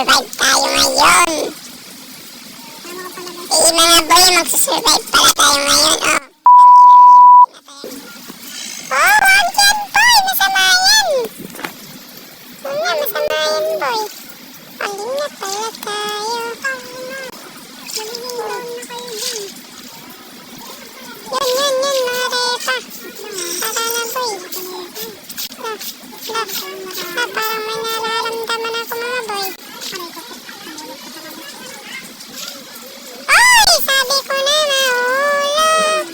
Survive tayo ngayon. Mga boy, magsusurvive pala tayo ngayon. Wag yan boy, masama yan. Masama yan boy. Palingat pala tayo. Yan, mga repa. Tara na boy. Parang may nararamdaman ako mga boy. Ay, sabi ko na mahulog.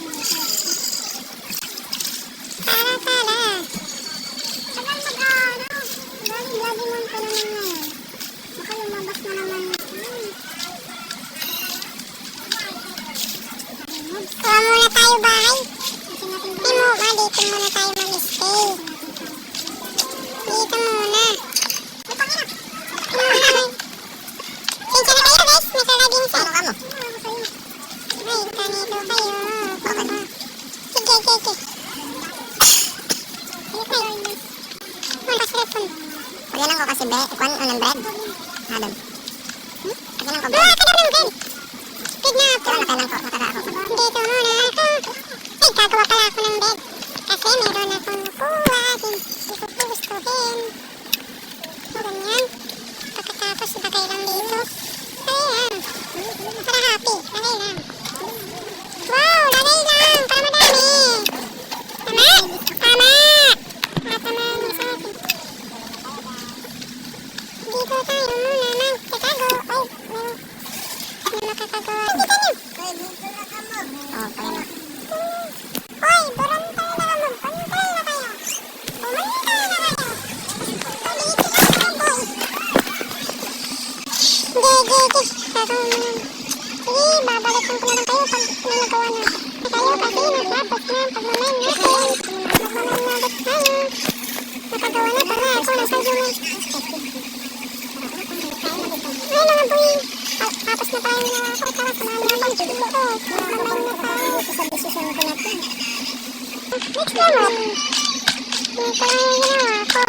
Tara. Tagal mag-ano. Lagi mong pa naman ngayon. Baka lumabas na naman. Kuha muna tayo bahay. Dito muna tayo mag-stay. Dito muna. Sinsya na kayo guys, may kalaging sa. Ano ka mo? Ay, kanito kayo. Sige. Mantas repon. Pagyanan ko kasi kwan o ng bread. Adam. Pagyanan ko bread. Wala ka daw ng bread. Speed na ako. Nakailan ko, matara ako. Dito muna ako. Ay, gagawa pala ako ng bread. Kasi meron akong nakuha. Hindi ko gustuhin. Ganyan. Pagkatapos lagay lang dito. Ayan. Para happy. Lagay lang. Wow! Lagay lang. Para madami. Tama? Tama niya sa akin. Dito tayo muna magtatago. Ay, may makakagawa. Dito niyo. Oo, kaya na. Hoy, burantay na ka. Magpantay na kayo. Pumantay na kayo. Palitin na kayo, boy. Sige. Sige, babalikan ko na lang kayo pag nagawa na. Kayo kasi natapos na pagmamain natin. Magmamain na tayo. Nakagawa na para ako nasa yung... Ay, mga boy. Tapos na tayo na ako. Tara, samahan na bang dito ko. Magmamain na tayo. Sa desisyon ko natin. Next naman. Ganito lang yung ginawa ko.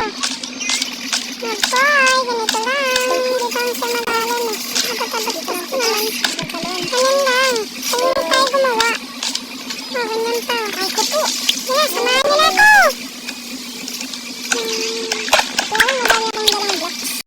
Mag-boy, ganito lang. Hindi kang sa magalan eh. Magkakabas ko naman. Ganyan lang. Ganyan tayo gumawa. Ganyan pa. Ay ko po. Yan, samahan nila ako. Pero madami akong dalang blocks.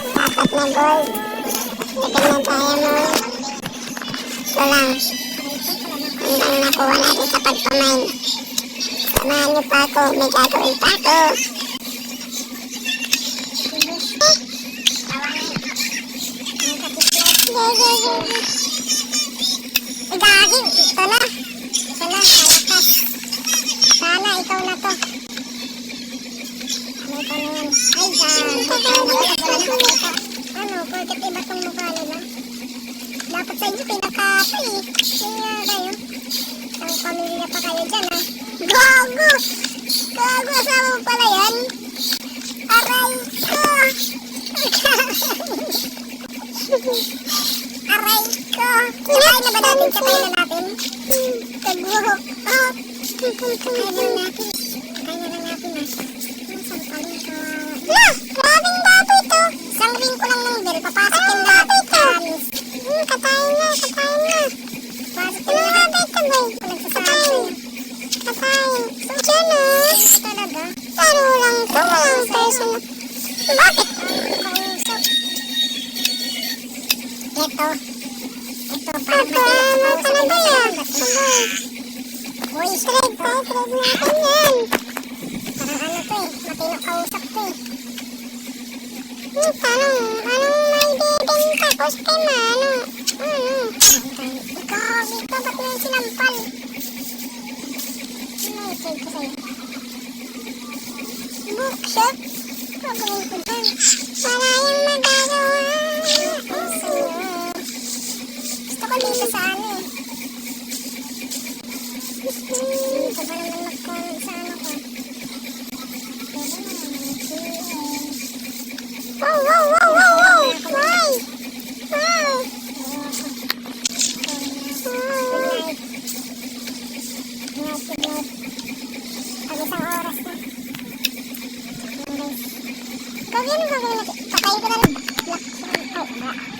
Dapat na boy. Tignan tayo mo. Ito lang. Ang nakuha natin sa pagpamain. Samahan niyo pa ako. May gagawin pa ako. Gagawin. Ito na. Malakas. Sana ikaw na to. Ano ito na yan? Ay, ano, porket iba itong mukha nila. Dapat sa inyo pinaka-free. Kaya kayo. Ang pamilya pa kayo dyan, ha? Gago! Gago, asawa mo pala yan? Aray ko! Aray ko. Kinain na ba natin? Katayin na natin? Kaguro. Oh. Kakain na lang natin. Kakain na lang natin ah. Saan paling ka? Lah! Grabing baboy to. Isang ring ko lang ng bell. Papasok yung baboy to. Katayin na. Katayin na. Pasok yung baboy to boy. Katayin. Katayin. So dyan ah. Talaga? Laro lang to. Walang personal. Bakit? Kausap. Ito. Ito, parang matila sa kausap. Uy, trade pa. Trade natin yan. Parang ano to eh. Matino kausap to eh. Anong may bibenta ko sa kay Mano? Ikaw, ito, ba't mo yung sinampal? Ano yung trade ko sa'yo? Bookshop? Pagawin ko dyan. Wala yung magagawa. Gusto ko dito sa ano eh. Dito ba naman mag-comment sa ano ko? Wow, wow, wow, wow, wow! Why? Wow! Good night. Pag isang oras na. Gawin mo, gawin natin. Patayin ko na lang. Ay,